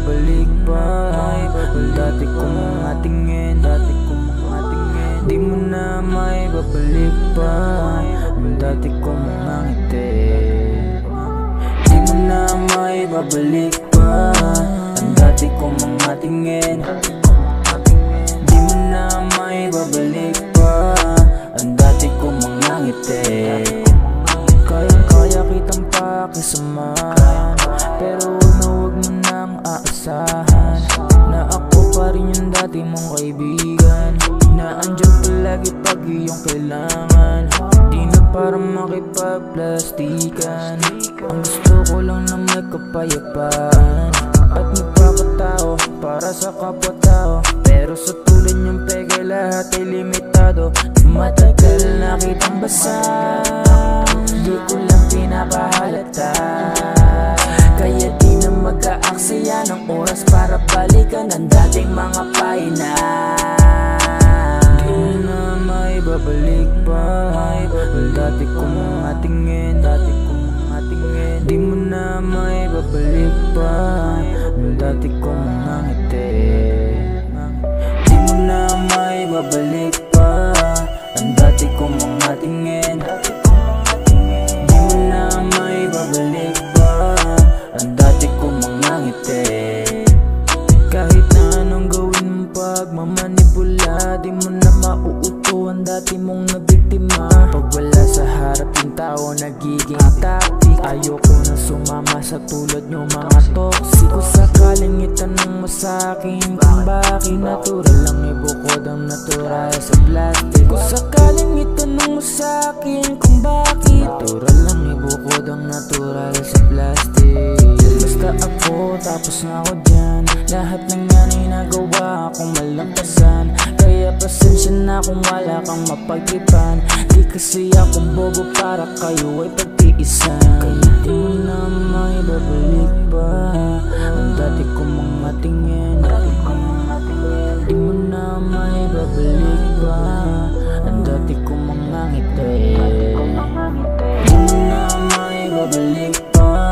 babalik pa. Ang dati kong mga tingin, di mo na may babalik pa. Ang dati kong mga ngiti, di mo na may babalik pa. Ang dati kong mga tingin, di mo na may babalik pa. Ang dati kong mga ngiti. Kaya kitang pakisamahan, pero huwag mo nang aasahan na ako pa rin yung dati mong kaibigan, na andyan palagi pag iyong kailangan. Di na para makipagplastikan, ang gusto ko lang na may kapayapaan at magpapatao para sa kapwa-tao. Pero sa tulad niyong peke lahat ay limitado. Matagal na kitang basa, di ko lang pinapahalata, kaya di na mag-aaksaya ng oras para balikan ang dating mga pahina. Di mo na may babalik pa. Ang dati kong mga tingin, di mo na may babalik pa. Ang dati kong mga ngiti, di mo na may babalik pa. Ang dati kong mga tingin, di mo na may babalik pa. Ang dati kong mga ngiti. Kahit na anong gawin mong pagmamanipula, di mo na mauuto ang dati mong nabiktima. Pag wala sa harap yung tao nagiging topic, ayoko na sumama sa tulad nyo mga toxic. Kung sakaling itanong mo sa'kin kung bakit natural lang ibukod ang natural sa plastic. Kung sakaling itanong mo sa'kin kung bakit natural lang ibukod ang natural sa plastic. Basta ako, tapos na ako dyan. Lahat ng yan ay nagawa akong malampasan, kaya pasensya na kung wala kang mapagtripan. Di kasi akong bobo para kayo ay pagtiisan. Kaya di mo na may babalik pa. Ang dati kong mga tingin, di mo na may babalik pa. Ang dati kong mga ngiti, di mo na may babalik pa.